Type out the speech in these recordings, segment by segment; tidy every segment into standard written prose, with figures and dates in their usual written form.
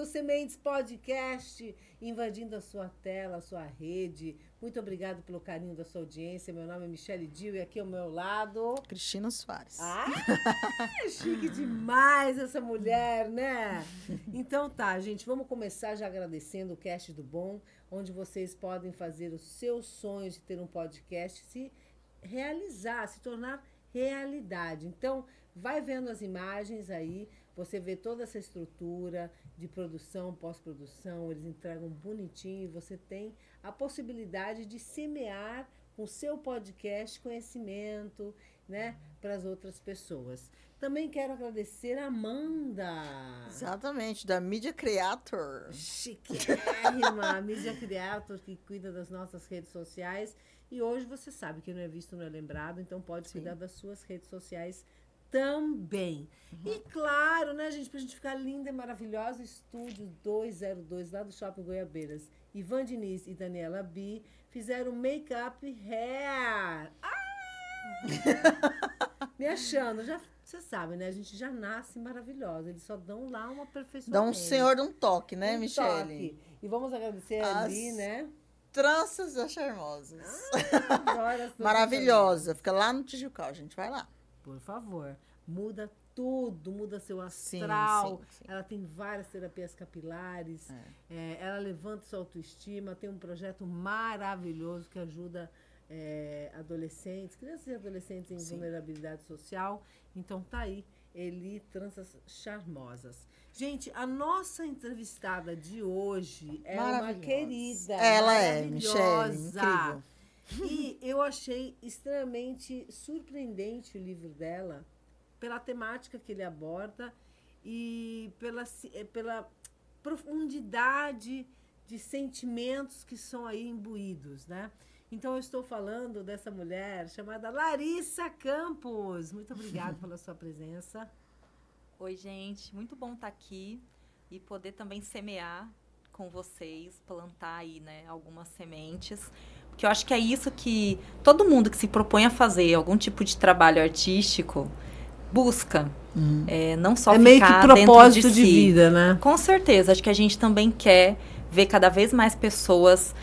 Sementes Podcast, invadindo a sua tela, a sua rede. Muito obrigado pelo carinho da sua audiência. Meu nome é Michele Dil e aqui ao meu lado... Cristina Soares. Ah, chique demais essa mulher, né? Então tá, gente, vamos começar já agradecendo o Cast do Bom, onde vocês podem fazer os seus sonhos de ter um podcast se realizar, se tornar realidade. Então, vai vendo as imagens aí, você vê toda essa estrutura de produção, pós-produção, eles entregam bonitinho e você tem a possibilidade de semear com o seu podcast conhecimento, né, para as outras pessoas. Também quero agradecer a Amanda. Exatamente, da Media Creator. Chiquérrima, Media Creator, que cuida das nossas redes sociais. E hoje você sabe que não é visto, não é lembrado, então pode cuidar das suas redes sociais também. E claro, né, gente, pra gente ficar linda e maravilhosa, Estúdio 202, lá do Shopping Goiabeiras. Ivan Diniz e Daniela Bi fizeram make-up hair. Me achando, já, você sabe, né? A gente já nasce maravilhosa. Eles só dão lá uma aperfeiçoamento. Dá um senhor de um toque, né, Michele? Toque. E vamos agradecer ali, né? Tranças das Charmosas. Maravilhosa. Fica lá no Tijucal, gente. Vai lá. Por favor. Muda tudo, muda seu astral. Sim. Ela tem várias terapias capilares. Ela levanta sua autoestima. Tem um projeto maravilhoso que ajuda adolescentes, crianças e adolescentes em vulnerabilidade social. Então tá aí, Eli Tranças Charmosas. Gente, a nossa entrevistada de hoje é uma querida. Ela é, Michele, incrível. E eu achei extremamente surpreendente o livro dela, pela temática que ele aborda e pela profundidade de sentimentos que são aí imbuídos, né? Então, eu estou falando dessa mulher chamada Larissa Campos. Muito obrigada pela sua presença. Oi, gente. Muito bom estar aqui e poder também semear com vocês, plantar aí, né, algumas sementes. Porque eu acho que é isso que todo mundo que se propõe a fazer algum tipo de trabalho artístico busca. Não só ficar meio que propósito dentro de de si. vida, né? Com certeza. Acho que a gente também quer ver cada vez mais pessoas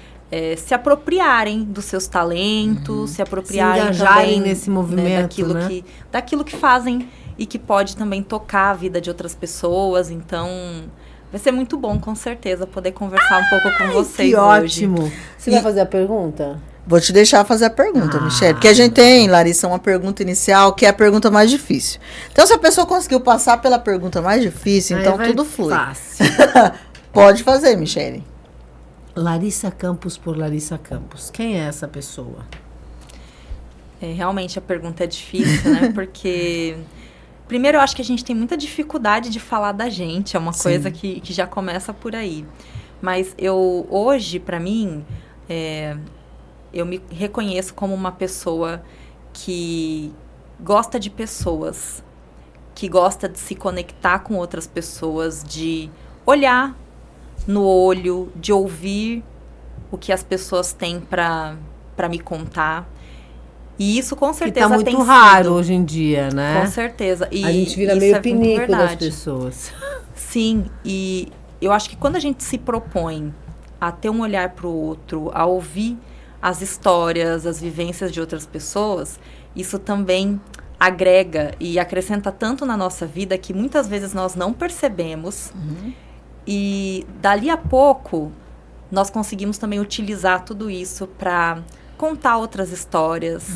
se apropriarem dos seus talentos, se apropriarem se engajarem também, nesse movimento, né, daquilo que fazem e que pode também tocar a vida de outras pessoas. Então, vai ser muito bom, com certeza, poder conversar um pouco com vocês que hoje. ótimo! Você vai fazer a pergunta? Vou te deixar fazer a pergunta, Michele. Porque a gente tem, Larissa, uma pergunta inicial que é a pergunta mais difícil. Então, se a pessoa conseguiu passar pela pergunta mais difícil, então tudo flui. Fácil. Pode fazer, Michele. Larissa Campos por Larissa Campos. Quem é essa pessoa? Realmente a pergunta é difícil, né? Porque, primeiro, eu acho que a gente tem muita dificuldade de falar da gente. É uma coisa que já começa por aí. Mas hoje, para mim, eu me reconheço como uma pessoa que gosta de pessoas, que gosta de se conectar com outras pessoas, de olhar no olho, de ouvir o que as pessoas têm para me contar. E isso, com certeza, tem sido muito raro hoje em dia, né? Com certeza. E a gente vira meio pinico das pessoas. Sim, e eu acho que quando a gente se propõe a ter um olhar para o outro, a ouvir as histórias, as vivências de outras pessoas, isso também agrega e acrescenta tanto na nossa vida que muitas vezes nós não percebemos. E dali a pouco, nós conseguimos também utilizar tudo isso para contar outras histórias,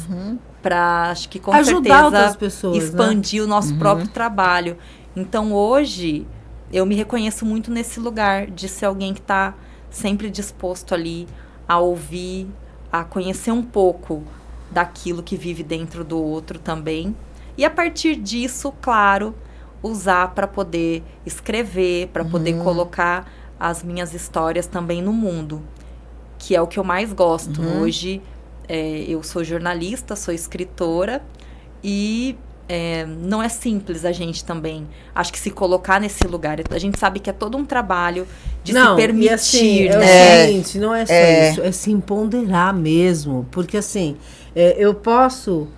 para, acho que com ajudar outras certeza, pessoas, expandir, né, o nosso próprio trabalho. Então, hoje, eu me reconheço muito nesse lugar de ser alguém que está sempre disposto ali a ouvir, a conhecer um pouco daquilo que vive dentro do outro também. E a partir disso, claro, usar para poder escrever, para poder colocar as minhas histórias também no mundo, que é o que eu mais gosto. Hoje, eu sou jornalista, sou escritora e não é simples a gente também, acho que se colocar nesse lugar. A gente sabe que é todo um trabalho de se permitir. E assim, né? Gente, não é só isso, é se empoderar mesmo. Porque assim, eu posso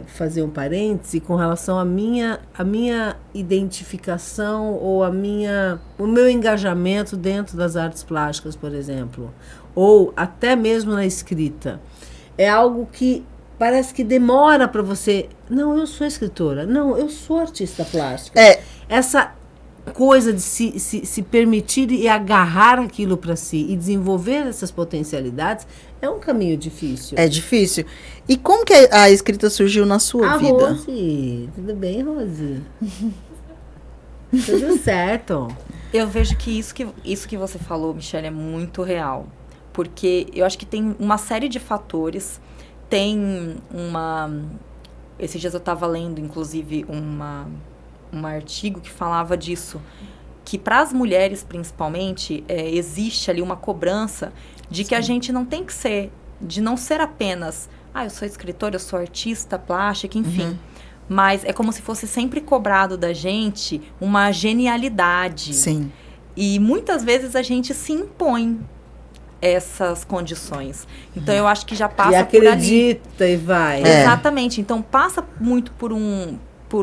fazer um parêntese com relação à minha identificação ou o meu engajamento dentro das artes plásticas, por exemplo, ou até mesmo na escrita. É algo que parece que demora para você. Não, eu sou escritora. Não, eu sou artista plástica. Essa coisa de se permitir e agarrar aquilo para si e desenvolver essas potencialidades é um caminho difícil. É difícil. E como que a escrita surgiu na sua vida? Rose, tudo bem, Rose? Tudo certo. Eu vejo que isso que você falou, Michele, é muito real. Porque eu acho que tem uma série de fatores. Tem esses dias eu estava lendo, inclusive, um artigo que falava disso. Que para as mulheres, principalmente, existe ali uma cobrança de que a gente não tem que ser, de não ser apenas, eu sou escritora, eu sou artista plástica, enfim. Mas é como se fosse sempre cobrado da gente uma genialidade. Sim. E muitas vezes a gente se impõe essas condições. Então, eu acho que já passa por ali. E acredita e vai. Exatamente. Então, passa muito por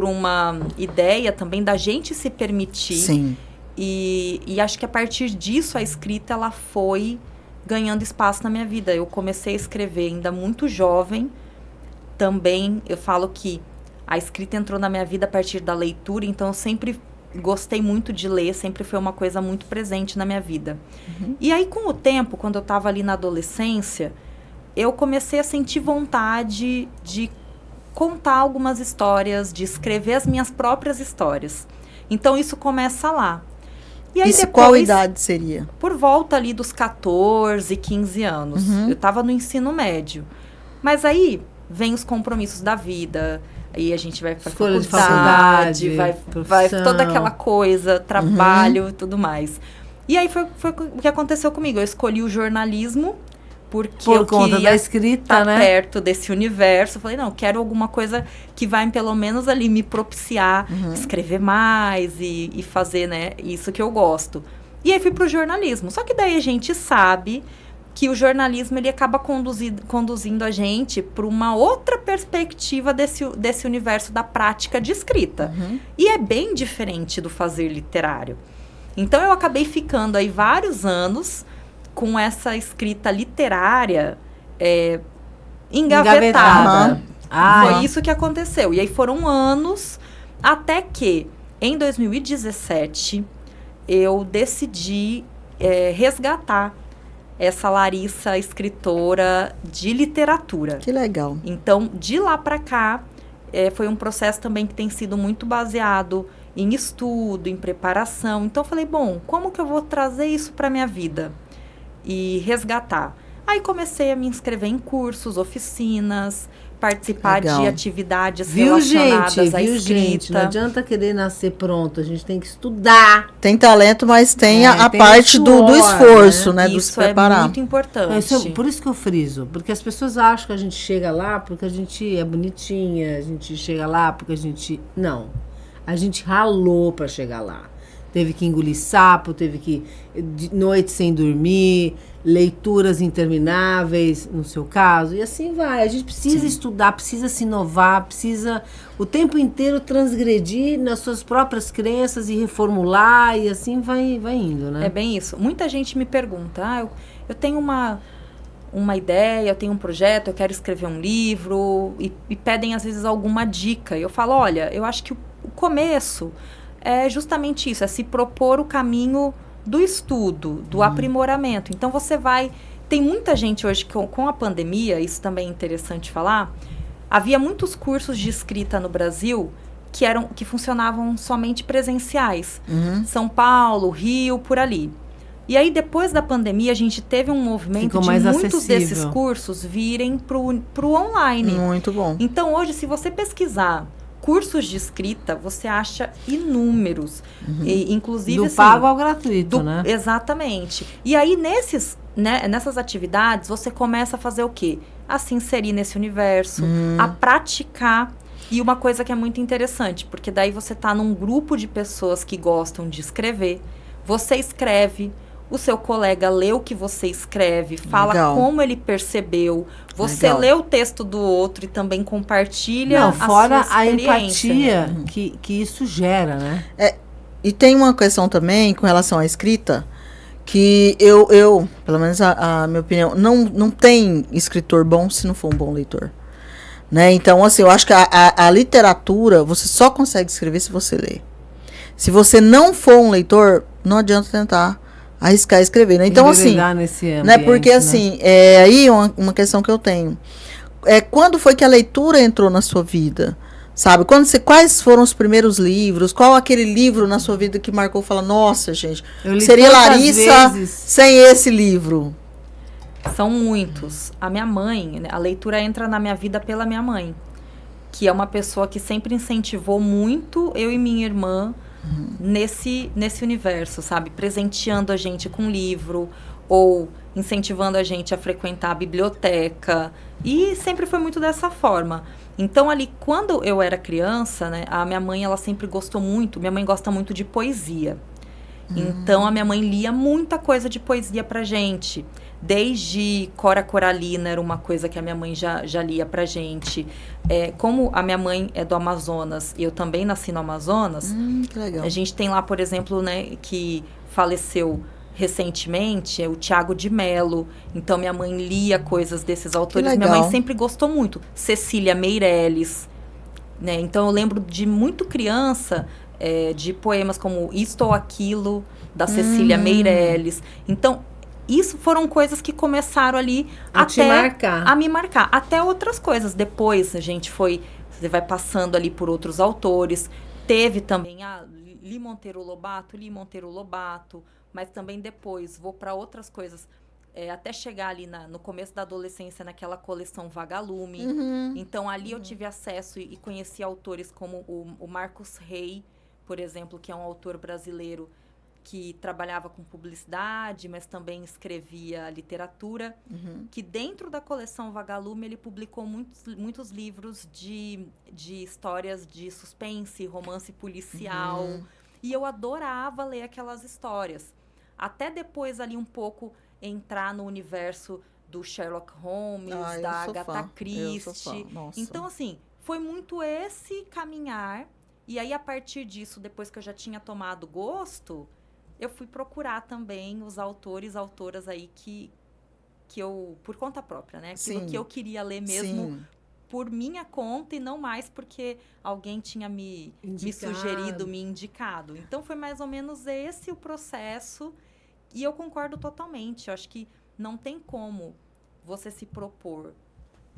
uma ideia também da gente se permitir. Sim. E acho que a partir disso, a escrita, ela foi ganhando espaço na minha vida. Eu comecei a escrever ainda muito jovem. Também, eu falo que a escrita entrou na minha vida a partir da leitura, então eu sempre gostei muito de ler, sempre foi uma coisa muito presente na minha vida. E aí, com o tempo, quando eu estava ali na adolescência, eu comecei a sentir vontade de contar algumas histórias, de escrever as minhas próprias histórias. Então, isso começa lá. E aí, depois, qual idade seria? Por volta ali dos 14, 15 anos. Eu estava no ensino médio. Mas aí, vem os compromissos da vida. Aí a gente vai para faculdade, vai toda aquela coisa, trabalho e tudo mais. E aí foi o que aconteceu comigo. Eu escolhi o jornalismo porque por conta da escrita, né? Perto desse universo. Eu falei, não, quero alguma coisa que vai pelo menos ali me propiciar escrever mais e fazer, né, isso que eu gosto. E aí fui pro jornalismo. Só que daí a gente sabe que o jornalismo ele acaba conduzindo a gente para uma outra perspectiva desse universo da prática de escrita. E é bem diferente do fazer literário. Então, eu acabei ficando aí vários anos com essa escrita literária engavetada. Foi isso que aconteceu. E aí foram anos até que, em 2017, eu decidi resgatar essa Larissa, escritora de literatura. Que legal. Então, de lá para cá, foi um processo também que tem sido muito baseado em estudo, em preparação. Então, eu falei, bom, como que eu vou trazer isso para minha vida? E resgatar. Aí, comecei a me inscrever em cursos, oficinas, participar de atividades relacionadas à escrita. Gente, não adianta querer nascer pronto, a gente tem que estudar. Tem talento, mas tem a parte suor, do esforço, né? Do se preparar. É muito importante. Por isso que eu friso, porque as pessoas acham que a gente chega lá porque a gente é bonitinha, a gente chega lá porque a gente... Não, a gente ralou para chegar lá. Teve que engolir sapo, teve que noite sem dormir, leituras intermináveis, no seu caso, e assim vai. A gente precisa estudar, precisa se inovar, precisa o tempo inteiro transgredir nas suas próprias crenças e reformular, e assim vai indo, né? É bem isso. Muita gente me pergunta, eu tenho uma ideia, eu tenho um projeto, eu quero escrever um livro, e pedem às vezes alguma dica. E eu falo, olha, eu acho que o começo é justamente isso, é se propor o caminho do estudo, do aprimoramento. Então, você vai... Tem muita gente hoje, com a pandemia, isso também é interessante falar, havia muitos cursos de escrita no Brasil que funcionavam somente presenciais. São Paulo, Rio, por ali. E aí, depois da pandemia, a gente teve um movimento de muitos desses cursos virem pro online. Muito bom. Então, hoje, se você pesquisar cursos de escrita, você acha inúmeros. E, inclusive, do pago ao gratuito, né? Exatamente. E aí, nessas atividades, você começa a fazer o quê? A se inserir nesse universo, a praticar. E uma coisa que é muito interessante, porque daí você está num grupo de pessoas que gostam de escrever, você escreve, o seu colega lê o que você escreve, fala Legal. como ele percebeu, você Legal. lê o texto do outro e também compartilha Não, fora a sua a experiência, empatia né? que isso gera, né? E tem uma questão também com relação à escrita, que pelo menos a minha opinião, não tem escritor bom se não for um bom leitor. Né? Então, assim, eu acho que a literatura, você só consegue escrever se você ler. Se você não for um leitor, não adianta tentar arriscar escrever. Né? Então, assim, Nesse ambiente, né? Porque, assim, aí uma questão que eu tenho. Quando foi que a leitura entrou na sua vida? Sabe? Quais foram os primeiros livros? Qual aquele livro na sua vida que marcou? Fala, nossa, gente, Eu li seria tantas Larissa vezes. sem esse livro? São muitos. A minha mãe, né, a leitura entra na minha vida pela minha mãe, que é uma pessoa que sempre incentivou muito eu e minha irmã nesse universo, sabe? Presenteando a gente com livro ou incentivando a gente a frequentar a biblioteca. E sempre foi muito dessa forma. Então, ali, quando eu era criança, né, a minha mãe, ela sempre gostou muito, minha mãe gosta muito de poesia. Então, a minha mãe lia muita coisa de poesia pra gente. Desde Cora Coralina, era uma coisa que a minha mãe já lia pra gente. Como a minha mãe é do Amazonas e eu também nasci no Amazonas, Que legal. a gente tem lá, por exemplo, né, que faleceu recentemente, o Tiago de Mello. Então, minha mãe lia coisas desses autores. Minha legal. mãe sempre gostou muito. Cecília Meirelles. Né? Então, eu lembro de muito criança, de poemas como Isto ou Aquilo, da Cecília Meirelles. Então, isso foram coisas que começaram ali te marcar. a me marcar. Até outras coisas. Depois, você vai passando ali por outros autores. Teve também Li Monteiro Lobato, mas também depois vou para outras coisas. Até chegar ali no começo da adolescência, naquela coleção Vagalume. Então, ali eu tive acesso e conheci autores como o Marcos Rey, por exemplo, que é um autor brasileiro que trabalhava com publicidade, mas também escrevia literatura, que dentro da coleção Vagalume ele publicou muitos livros de histórias de suspense, romance policial, e eu adorava ler aquelas histórias. Até depois ali um pouco entrar no universo do Sherlock Holmes, da Agatha Christie. Então, assim, foi muito esse caminhar, e aí a partir disso, depois que eu já tinha tomado gosto, eu fui procurar também os autoras aí que eu, por conta própria, né? Aquilo que eu queria ler mesmo por minha conta e não mais porque alguém tinha me sugerido, me indicado. Então, foi mais ou menos esse o processo e eu concordo totalmente. Eu acho que não tem como você se propor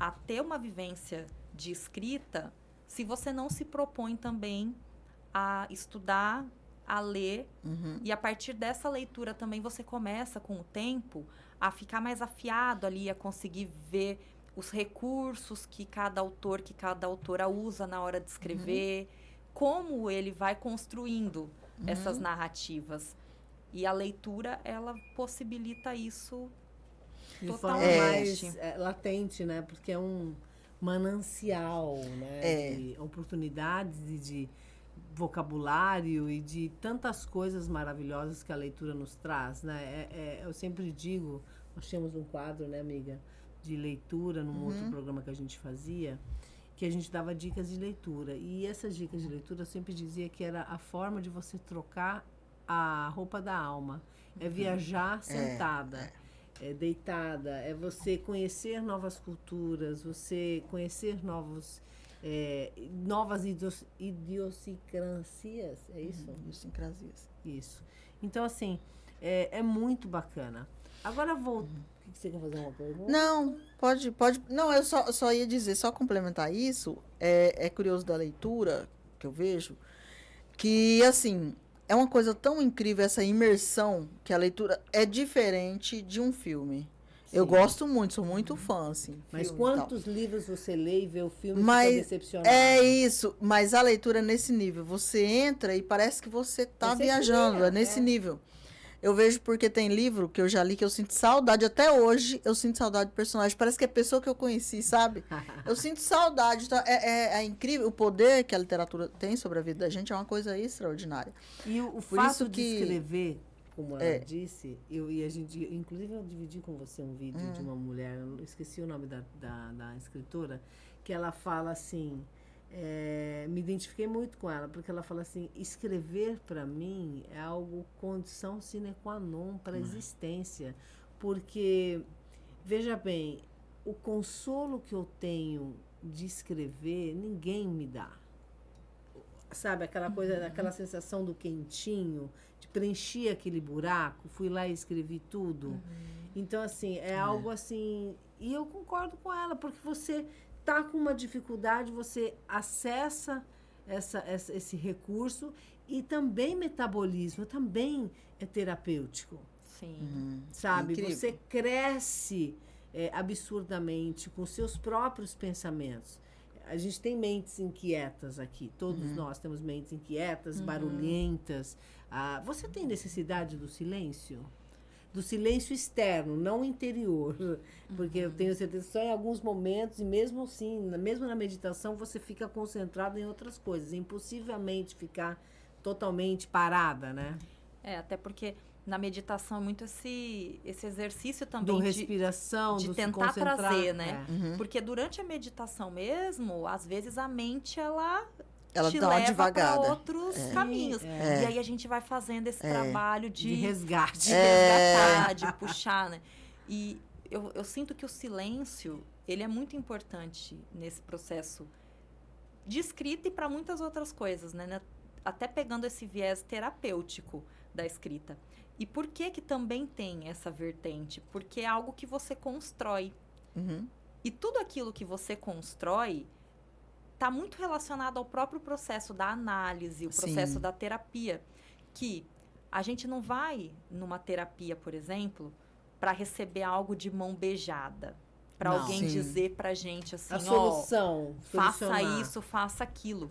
a ter uma vivência de escrita se você não se propõe também a estudar, a ler, e a partir dessa leitura também você começa, com o tempo, a ficar mais afiado ali, a conseguir ver os recursos que cada autor, que cada autora usa na hora de escrever, como ele vai construindo essas narrativas. E a leitura, ela possibilita isso de totalmente. forma mais latente, né? Porque é um manancial, né? De oportunidades e de vocabulário e de tantas coisas maravilhosas que a leitura nos traz, né? Eu sempre digo, nós tínhamos um quadro, né, amiga, de leitura num outro programa que a gente fazia, que a gente dava dicas de leitura. E essas dicas de leitura eu sempre dizia que era a forma de você trocar a roupa da alma. É viajar sentada, é deitada, é você conhecer novas culturas, você conhecer novas idiosincrasias, é isso? Idiosincrasias. Isso. Então, assim, é muito bacana. Agora vou... Você quer fazer uma pergunta? Não, pode. Não, eu só ia dizer, só complementar isso, é curioso da leitura, que eu vejo, que, assim, é uma coisa tão incrível essa imersão, que a leitura é diferente de um filme. Eu gosto muito, sou muito fã, assim. Mas quantos livros você lê e vê o filme e fica decepcionado? É isso, mas a leitura é nesse nível. Você entra e parece que você está viajando, nesse nível. Eu vejo porque tem livro que eu já li que eu sinto saudade. Até hoje, eu sinto saudade do personagem. Parece que é a pessoa que eu conheci, sabe? Eu sinto saudade. Então, é incrível. O poder que a literatura tem sobre a vida da gente é uma coisa extraordinária. E o fato de escrever como ela disse, a gente, inclusive eu dividi com você um vídeo de uma mulher, eu esqueci o nome da escritora, que ela fala assim, me identifiquei muito com ela, porque ela fala assim, escrever para mim é algo condição sine qua non para a existência, porque, veja bem, o consolo que eu tenho de escrever, ninguém me dá. Sabe, aquela coisa, aquela sensação do quentinho, de preencher aquele buraco, fui lá e escrevi tudo. Então, assim, é algo assim... E eu concordo com ela, porque você tá com uma dificuldade, você acessa esse recurso e também metabolismo, também é terapêutico. Sim. Sabe? Incrível. Você cresce absurdamente com seus próprios pensamentos. A gente tem mentes inquietas aqui. Todos nós temos mentes inquietas, barulhentas. Você tem necessidade do silêncio? Do silêncio externo, não interior. Porque eu tenho certeza que só em alguns momentos, e mesmo assim, mesmo na meditação, você fica concentrado em outras coisas. É impossivelmente ficar totalmente parada, né? Até porque na meditação é muito esse exercício também Do respiração, de do se tentar concentrar. trazer, né? Porque durante a meditação mesmo, às vezes a mente, ela te dá uma leva para devagada. outros caminhos. E aí a gente vai fazendo esse trabalho De resgate. de resgatar, de puxar, né? E eu sinto que o silêncio, ele é muito importante nesse processo de escrita e para muitas outras coisas, né? Até pegando esse viés terapêutico da escrita. E por que também tem essa vertente? Porque é algo que você constrói. E tudo aquilo que você constrói está muito relacionado ao próprio processo da análise, o processo da terapia. Que a gente não vai numa terapia, por exemplo, para receber algo de mão beijada. Para alguém dizer pra gente assim, a solução, faça isso, faça aquilo.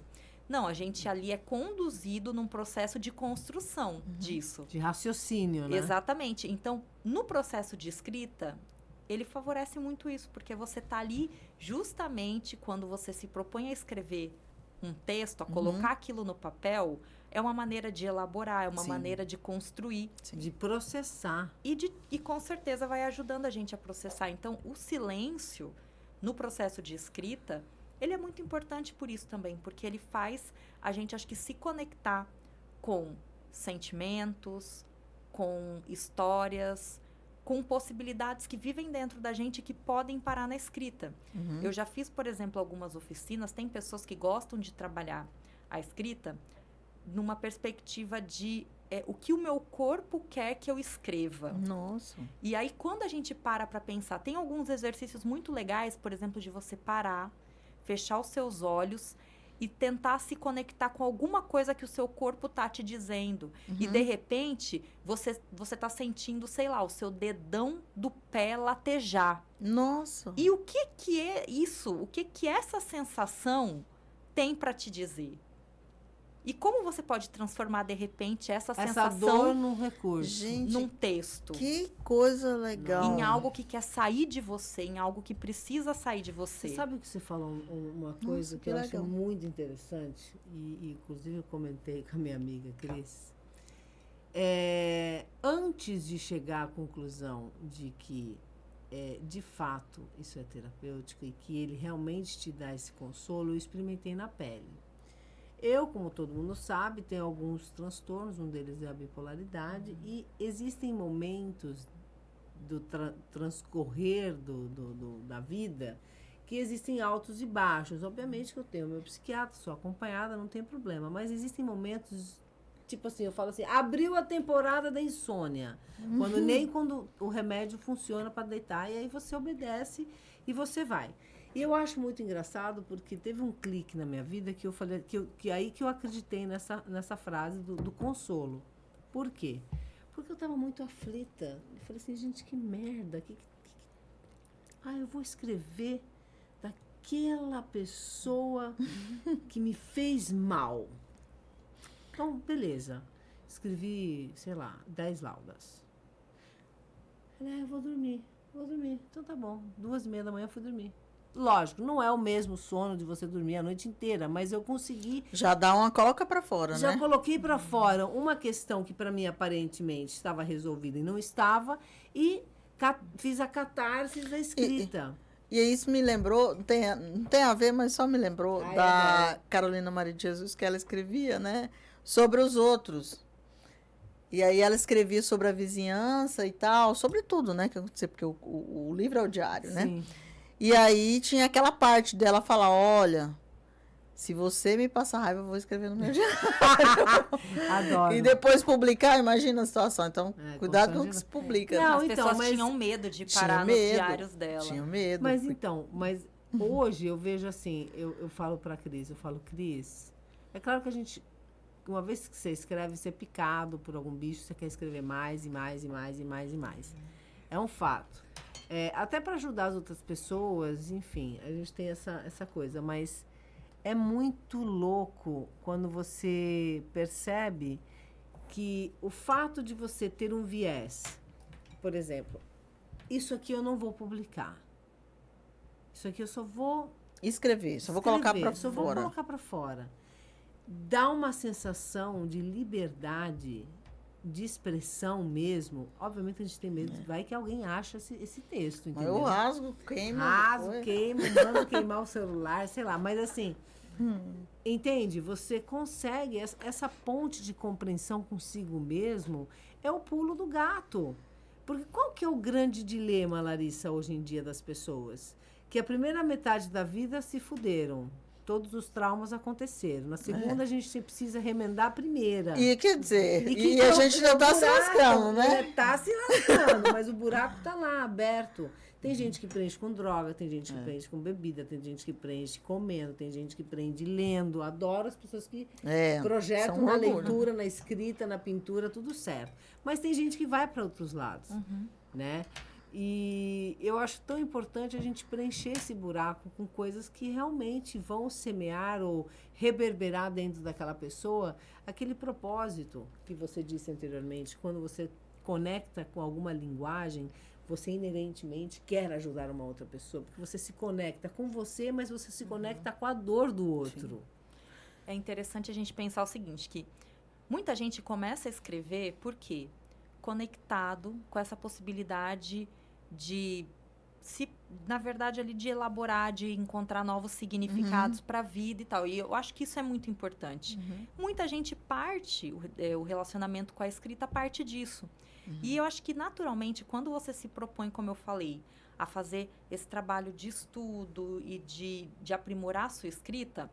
Não, a gente ali é conduzido num processo de construção disso. De raciocínio, né? Exatamente. Então, no processo de escrita, ele favorece muito isso, porque você está ali justamente quando você se propõe a escrever um texto, a colocar aquilo no papel, é uma maneira de elaborar, é uma maneira de construir. De processar. E com certeza vai ajudando a gente a processar. Então, o silêncio no processo de escrita, ele é muito importante por isso também, porque ele faz a gente, acho que, se conectar com sentimentos, com histórias, com possibilidades que vivem dentro da gente que podem parar na escrita. Eu já fiz, por exemplo, algumas oficinas, tem pessoas que gostam de trabalhar a escrita numa perspectiva de o que o meu corpo quer que eu escreva. Nossa. E aí, quando a gente para pensar, tem alguns exercícios muito legais, por exemplo, de você parar, fechar os seus olhos e tentar se conectar com alguma coisa que o seu corpo tá te dizendo. E, de repente, você tá sentindo, sei lá, o seu dedão do pé latejar. Nossa. E o que é isso? O que essa sensação tem para te dizer? E como você pode transformar, de repente, essa sensação dor num recurso. Gente, num texto? Que coisa legal. Em algo que quer sair de você, em algo que precisa sair de você. Você sabe que você falou uma coisa que eu acho muito interessante, e inclusive eu comentei com a minha amiga Cris. Antes de chegar à conclusão de que, de fato, isso é terapêutico e que ele realmente te dá esse consolo, eu experimentei na pele. Eu, como todo mundo sabe, tenho alguns transtornos, um deles é a bipolaridade, e existem momentos do transcorrer da vida que existem altos e baixos. Obviamente que eu tenho meu psiquiatra, sou acompanhada, não tem problema, mas existem momentos, tipo assim, eu falo assim, abriu a temporada da insônia, quando o remédio funciona para deitar, e aí você obedece e você vai. E eu acho muito engraçado porque teve um clique na minha vida que eu falei, que aí que eu acreditei nessa frase do consolo. Por quê? Porque eu estava muito aflita. Eu falei assim, gente, que merda. Eu vou escrever daquela pessoa que me fez mal. Então, beleza. Escrevi, sei lá, 10 laudas. Falei, eu vou dormir. Então tá bom. 2h30 da manhã eu fui dormir. Lógico, não é o mesmo sono de você dormir a noite inteira, mas eu consegui... Já dá uma coloca pra fora, Já né? coloquei para fora uma questão que para mim aparentemente estava resolvida e não estava, e fiz a catarse da escrita. E isso me lembrou, não tem a ver, mas só me lembrou da Carolina Maria de Jesus, que ela escrevia, né? Sobre os outros. E aí ela escrevia sobre a vizinhança e tal, sobre tudo, né? Que acontecia, porque o livro é o diário, né? Sim. E aí tinha aquela parte dela falar, olha, se você me passar raiva, eu vou escrever no meu diário. Adoro. E depois publicar, imagina a situação. Então, cuidado com o que se publica. Não, As então, pessoas tinham medo de parar nos diários dela. Tinham medo. Mas hoje eu vejo assim, eu falo pra Cris, Cris, é claro que a gente, uma vez que você escreve, você é picado por algum bicho, você quer escrever mais e mais e mais e mais e mais. É um fato. Até para ajudar as outras pessoas, enfim, a gente tem essa coisa, mas é muito louco quando você percebe que o fato de você ter um viés, por exemplo, isso aqui eu não vou publicar. Isso aqui eu só vou escrever, só vou colocar para fora. Só vou colocar para fora. Dá uma sensação de liberdade, de expressão mesmo. Obviamente a gente tem medo, vai que alguém acha esse texto, entendeu? Eu rasgo, queimo. Mando queimar o celular, sei lá. Mas assim, entende? Você consegue, essa ponte de compreensão consigo mesmo é o pulo do gato. Porque qual que é o grande dilema, Larissa, hoje em dia das pessoas? Que a primeira metade da vida se fuderam. Todos os traumas aconteceram. Na segunda, a gente precisa remendar a primeira. E quer dizer, e a gente já está se lascando, né? Está se lascando, mas o buraco está lá, aberto. Tem gente que preenche com droga, tem gente que preenche com bebida, tem gente que preenche comendo, tem gente que prende lendo. Adoro as pessoas que projetam na leitura, na escrita, na pintura, tudo certo. Mas tem gente que vai para outros lados, né? E eu acho tão importante a gente preencher esse buraco com coisas que realmente vão semear ou reverberar dentro daquela pessoa aquele propósito que você disse anteriormente. Quando você conecta com alguma linguagem, você inerentemente quer ajudar uma outra pessoa, porque você se conecta com você, mas você se conecta com a dor do outro. Sim. É interessante a gente pensar o seguinte, que muita gente começa a escrever porque conectado com essa possibilidade de na verdade, ali de elaborar, de encontrar novos significados para a vida e tal. E eu acho que isso é muito importante. Muita gente parte, o relacionamento com a escrita parte disso. E eu acho que, naturalmente, quando você se propõe, como eu falei, a fazer esse trabalho de estudo e de aprimorar a sua escrita,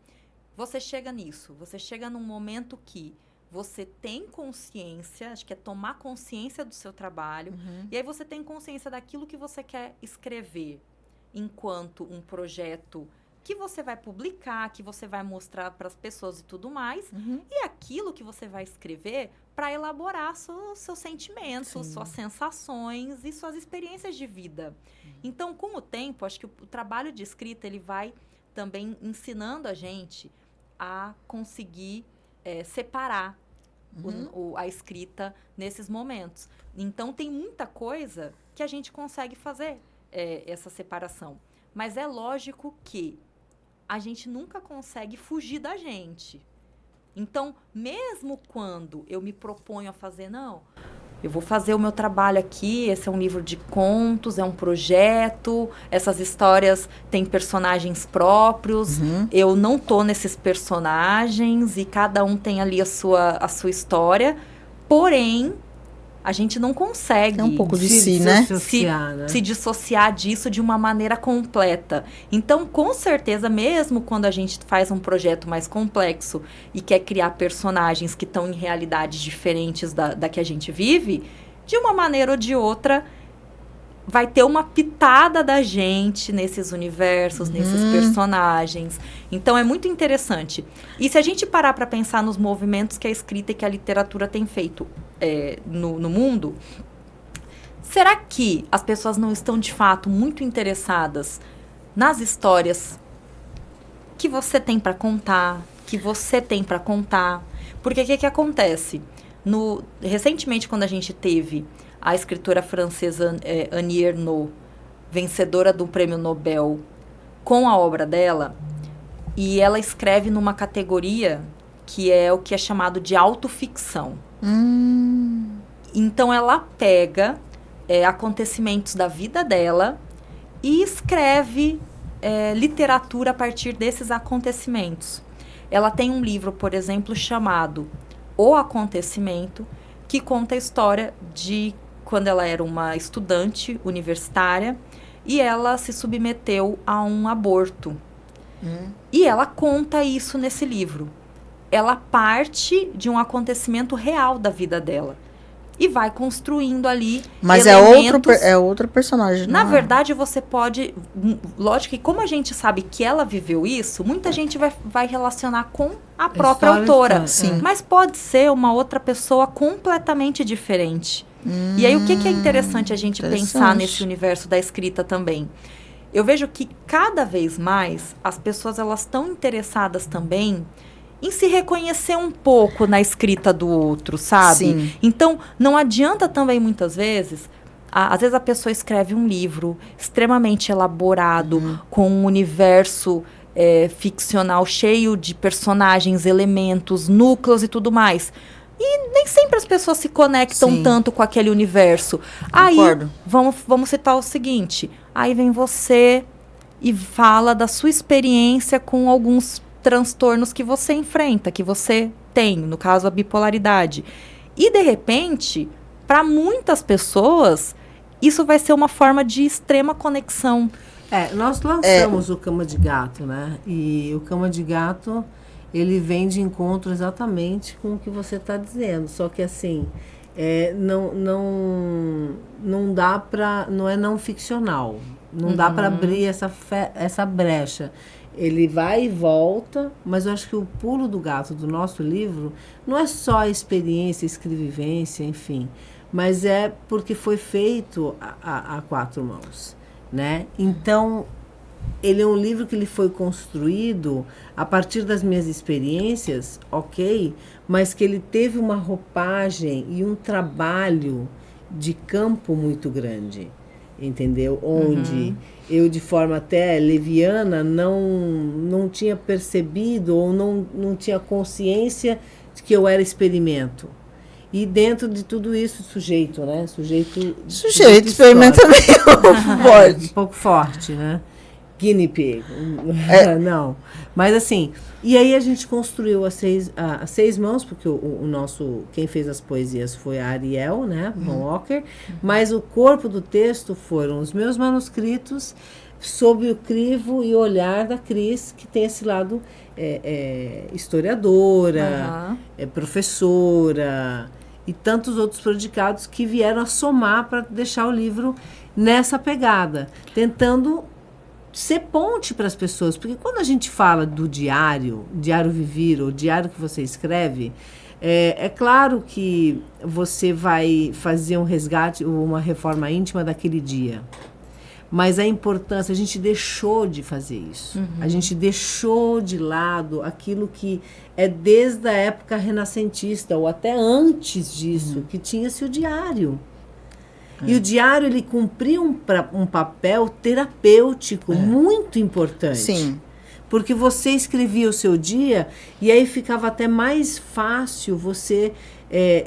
você chega nisso. Você chega num momento que você tem consciência, acho que é tomar consciência do seu trabalho, e aí você tem consciência daquilo que você quer escrever enquanto um projeto que você vai publicar, que você vai mostrar para as pessoas e tudo mais, e aquilo que você vai escrever para elaborar seus sentimentos, suas sensações e suas experiências de vida. Então, com o tempo, acho que o trabalho de escrita ele vai também ensinando a gente a conseguir separar a escrita nesses momentos. Então, tem muita coisa que a gente consegue fazer essa separação. Mas é lógico que a gente nunca consegue fugir da gente. Então, mesmo quando eu me proponho a fazer, não, eu vou fazer o meu trabalho aqui, esse é um livro de contos, é um projeto, essas histórias têm personagens próprios, eu não tô nesses personagens e cada um tem ali a sua história, porém, a gente não consegue um pouco de si, né? Se dissociar disso de uma maneira completa. Então, com certeza, mesmo quando a gente faz um projeto mais complexo e quer criar personagens que estão em realidades diferentes da que a gente vive, de uma maneira ou de outra, vai ter uma pitada da gente nesses universos, nesses personagens. Então, é muito interessante. E se a gente parar para pensar nos movimentos que a escrita e que a literatura têm feito no mundo, será que as pessoas não estão, de fato, muito interessadas nas histórias que você tem para contar, Porque o que acontece? Recentemente, quando a gente teve a escritora francesa Annie Ernaux, vencedora do Prêmio Nobel com a obra dela, e ela escreve numa categoria que é o que é chamado de autoficção. Então, ela pega acontecimentos da vida dela e escreve literatura a partir desses acontecimentos. Ela tem um livro, por exemplo, chamado O Acontecimento, que conta a história de quando ela era uma estudante universitária e ela se submeteu a um aborto. E ela conta isso nesse livro. Ela parte de um acontecimento real da vida dela e vai construindo ali Mas elementos. é outro personagem. Na verdade, você pode... Lógico que como a gente sabe que ela viveu isso, muita gente vai relacionar com a própria autora. Sim. Mas pode ser uma outra pessoa completamente diferente. E aí, o que é interessante a gente pensar nesse universo da escrita também? Eu vejo que cada vez mais as pessoas elas estão interessadas também em se reconhecer um pouco na escrita do outro, sabe? Sim. Então, não adianta também, muitas vezes... Às vezes a pessoa escreve um livro extremamente elaborado, com um universo ficcional cheio de personagens, elementos, núcleos e tudo mais. E nem sempre as pessoas se conectam tanto com aquele universo. Concordo. Aí, vamos citar o seguinte. Aí vem você e fala da sua experiência com alguns transtornos que você enfrenta, que você tem, no caso a bipolaridade. E de repente, para muitas pessoas, isso vai ser uma forma de extrema conexão. Nós lançamos o Cama de Gato, né? E o Cama de Gato, ele vem de encontro exatamente com o que você está dizendo. Só que assim, não dá para, não é não ficcional. Não dá para abrir essa brecha. Ele vai e volta, mas eu acho que o pulo do gato do nosso livro não é só a experiência, escrevivência, enfim, mas é porque foi feito a quatro mãos, né? Então, ele é um livro que ele foi construído a partir das minhas experiências, ok, mas que ele teve uma roupagem e um trabalho de campo muito grande, entendeu? Onde eu, de forma até leviana, não tinha percebido ou não tinha consciência de que eu era experimento. E dentro de tudo isso, sujeito, né? Sujeito experimenta meio forte. Um pouco forte, né? Guinea pig. Não. Mas assim, e aí a gente construiu a seis mãos, porque o nosso, quem fez as poesias foi a Ariel, né? Von Walker, mas o corpo do texto foram os meus manuscritos sob o crivo e olhar da Cris, que tem esse lado historiadora, professora e tantos outros predicados que vieram a somar para deixar o livro nessa pegada, tentando ser ponte para as pessoas, porque quando a gente fala do diário vivir, ou diário que você escreve, é claro que você vai fazer um resgate ou uma reforma íntima daquele dia, mas a importância, a gente deixou de fazer isso, a gente deixou de lado aquilo que é desde a época renascentista, ou até antes disso, que tinha-se o diário. E o diário, ele cumpria um papel terapêutico muito importante. Sim. Porque você escrevia o seu dia e aí ficava até mais fácil você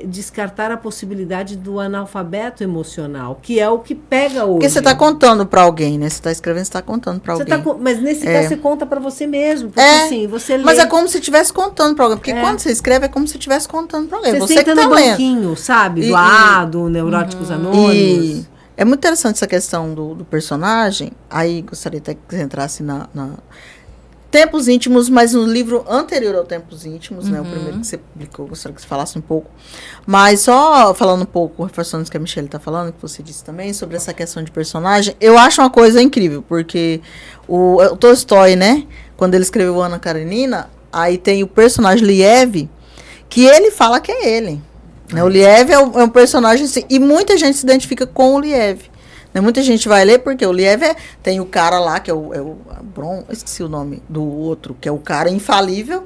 descartar a possibilidade do analfabeto emocional, que é o que pega hoje. Porque você está contando para alguém, né? Você está escrevendo, você está contando para alguém. Mas nesse caso você conta para você mesmo. Porque assim, você lê. Mas é como se estivesse contando para alguém. Porque quando você escreve, é como se estivesse contando para alguém. Você senta no banquinho, sabe? Do Neuróticos Anônimos. É muito interessante essa questão do personagem. Aí gostaria até que você entrasse na Tempos Íntimos, mas no livro anterior ao Tempos Íntimos, né? O primeiro que você publicou, gostaria que você falasse um pouco. Mas só falando um pouco, reforçando o que a Michelle está falando, que você disse também, sobre essa questão de personagem, eu acho uma coisa incrível, porque o Tolstói, né? Quando ele escreveu Ana Karenina, aí tem o personagem Liev, que ele fala que é ele. Né? O Liev é um personagem assim, e muita gente se identifica com o Liev. Né? Muita gente vai ler porque o Liev tem o cara lá, que é o Bron, esqueci o nome do outro, que é o cara infalível,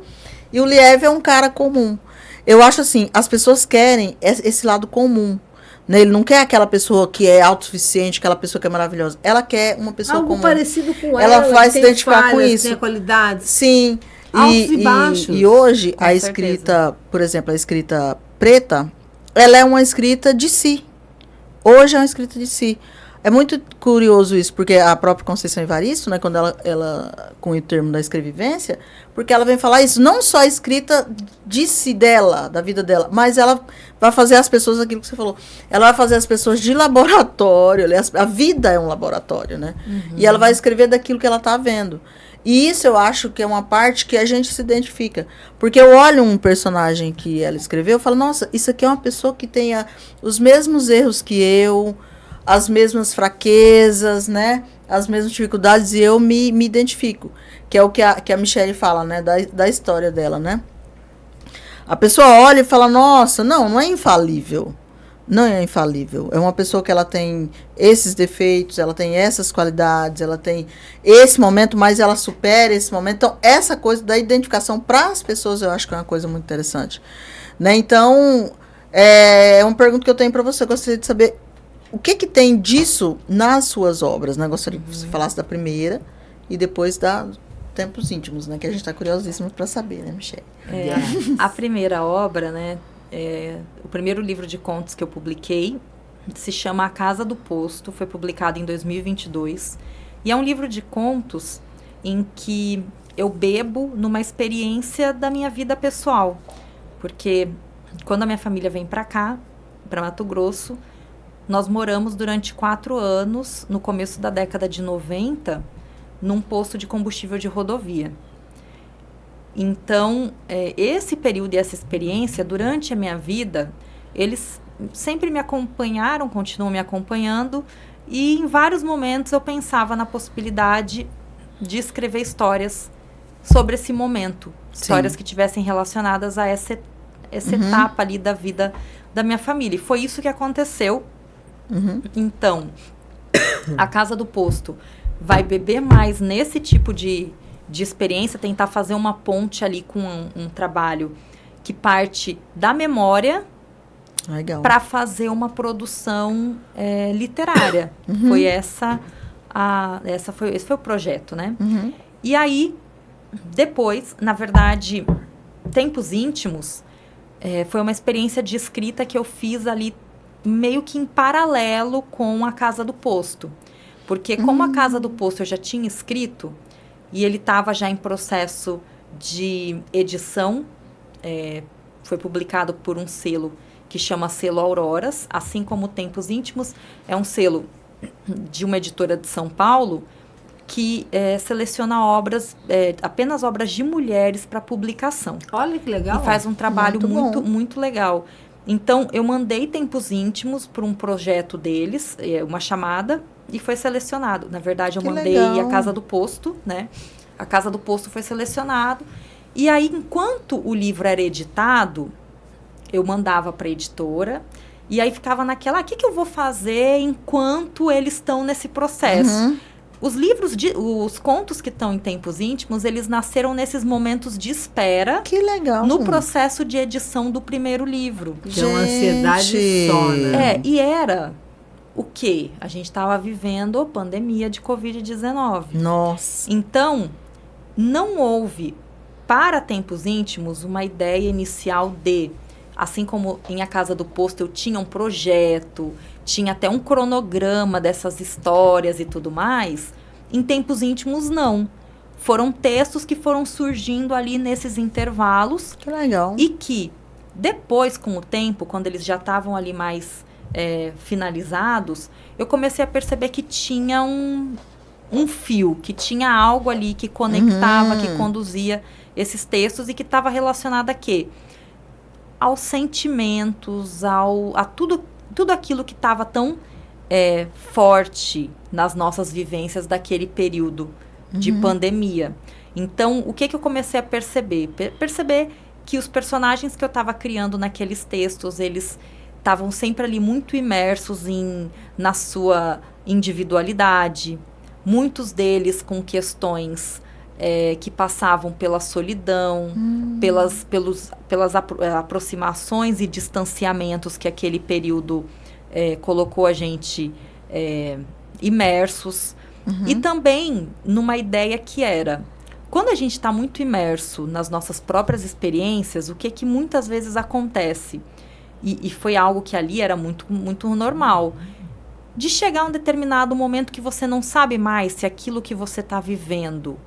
e o Liev é um cara comum. Eu acho assim, as pessoas querem esse lado comum, Né? Ele não quer aquela pessoa que é autossuficiente, aquela pessoa que é maravilhosa. Ela quer uma pessoa algo comum. parecido com ela vai que se tem identificar falhas, com isso. tem qualidades. Sim. Altos e baixos. E hoje, Com a certeza. escrita, por exemplo, a escrita preta, ela é uma escrita de si. Hoje é uma escrita de si. É muito curioso isso, porque a própria Conceição Evaristo, né, quando ela com o termo da escrevivência, porque ela vem falar isso, não só a escrita de si dela, da vida dela, mas ela vai fazer as pessoas, aquilo que você falou, ela vai fazer as pessoas de laboratório, aliás, a vida é um laboratório, né? E ela vai escrever daquilo que ela está vendo. E isso eu acho que é uma parte que a gente se identifica. Porque eu olho um personagem que ela escreveu e falo, nossa, isso aqui é uma pessoa que tenha os mesmos erros que eu, as mesmas fraquezas, né? As mesmas dificuldades, e eu me identifico. Que é o que a Michelle fala, né? Da história dela, né? A pessoa olha e fala, nossa, não é infalível. Não é infalível. É uma pessoa que ela tem esses defeitos, ela tem essas qualidades, ela tem esse momento, mas ela supera esse momento. Então, essa coisa da identificação para as pessoas, eu acho que é uma coisa muito interessante. Né? Então, é uma pergunta que eu tenho para você. Eu gostaria de saber o que tem disso nas suas obras. Né? Gostaria que você falasse da primeira e depois da Tempos Íntimos, né? Que a gente está curiosíssimo para saber, né, Michelle? A primeira obra, né? O primeiro livro de contos que eu publiquei se chama A Casa do Posto, foi publicado em 2022. E é um livro de contos em que eu bebo numa experiência da minha vida pessoal. Porque quando a minha família vem para cá, para Mato Grosso, nós moramos durante 4 anos, no começo da década de 90, num posto de combustível de rodovia. Então, esse período e essa experiência, durante a minha vida, eles sempre me acompanharam, continuam me acompanhando, e em vários momentos eu pensava na possibilidade de escrever histórias sobre esse momento. Histórias que tivessem relacionadas a essa etapa ali da vida da minha família. E foi isso que aconteceu. Então, A Casa do Posto vai beber mais nesse tipo de experiência, tentar fazer uma ponte ali com um trabalho que parte da memória para fazer uma produção literária. Foi esse foi o projeto, né? E aí, depois, na verdade, Tempos Íntimos foi uma experiência de escrita que eu fiz ali meio que em paralelo com A Casa do Posto. Porque como A Casa do Posto eu já tinha escrito, e ele estava já em processo de edição, foi publicado por um selo que chama Selo Auroras, assim como Tempos Íntimos, é um selo de uma editora de São Paulo que seleciona obras, apenas obras de mulheres para publicação. Olha que legal. E faz um trabalho muito legal. Então, eu mandei Tempos Íntimos para um projeto deles, uma chamada, e foi selecionado. Na verdade, eu mandei A Casa do Posto, né? A Casa do Posto foi selecionado. E aí, enquanto o livro era editado, eu mandava para a editora. E aí ficava naquela, o que eu vou fazer enquanto eles estão nesse processo? Os livros, os contos que estão em Tempos Íntimos, eles nasceram nesses momentos de espera. Que legal. No processo de edição do primeiro livro. Que é uma ansiedade só, né? E era o quê? A gente estava vivendo a pandemia de Covid-19. Nossa. Então, não houve, para Tempos Íntimos, uma ideia inicial de, assim como em A Casa do Posto eu tinha um projeto, tinha até um cronograma dessas histórias e tudo mais, em Tempos Íntimos não. Foram textos que foram surgindo ali nesses intervalos. Que legal. E que, depois, com o tempo, quando eles já estavam ali mais finalizados, eu comecei a perceber que tinha um fio, que tinha algo ali que conectava, que conduzia esses textos e que estava relacionado a quê? Aos sentimentos, a tudo aquilo que estava tão forte nas nossas vivências daquele período de pandemia. Então, o que eu comecei a perceber? Perceber que os personagens que eu estava criando naqueles textos, eles estavam sempre ali muito imersos na sua individualidade. Muitos deles com questões que passavam pela solidão, pelas aproximações e distanciamentos que aquele período colocou a gente imersos. E também numa ideia que era, quando a gente está muito imerso nas nossas próprias experiências, o que muitas vezes acontece, e foi algo que ali era muito, muito normal, de chegar a um determinado momento que você não sabe mais se aquilo que você está vivendo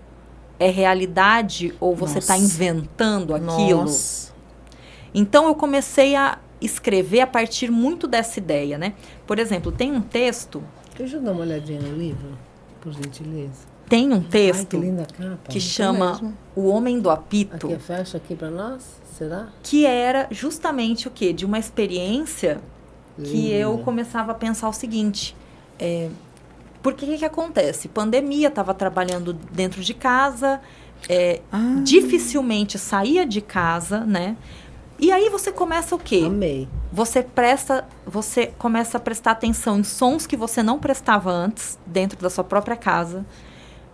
é realidade ou você está inventando aquilo. Nossa. Então, eu comecei a escrever a partir muito dessa ideia, né? Por exemplo, tem um texto... Deixa eu dar uma olhadinha no livro, por gentileza. Tem um texto Ai, que linda capa. que chama O Homem do Apito. Aqui, fecha aqui para nós, será? Que era justamente o quê? De uma experiência que eu começava a pensar o seguinte... Porque o que acontece? Pandemia, estava trabalhando dentro de casa, dificilmente saía de casa, né? E aí você começa o quê? Amei. Você começa a prestar atenção em sons que você não prestava antes, dentro da sua própria casa.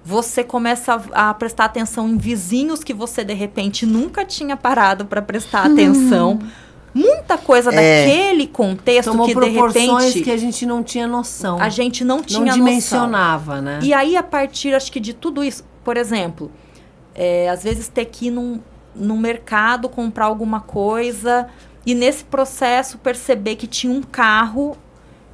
Você começa a prestar atenção em vizinhos que você, de repente, nunca tinha parado para prestar atenção. Muita coisa daquele contexto Tomou que, de proporções repente... que a gente não tinha noção. A gente não tinha noção. Não dimensionava, né? E aí, a partir, acho que de tudo isso... Por exemplo, às vezes ter que ir num mercado comprar alguma coisa e, nesse processo, perceber que tinha um carro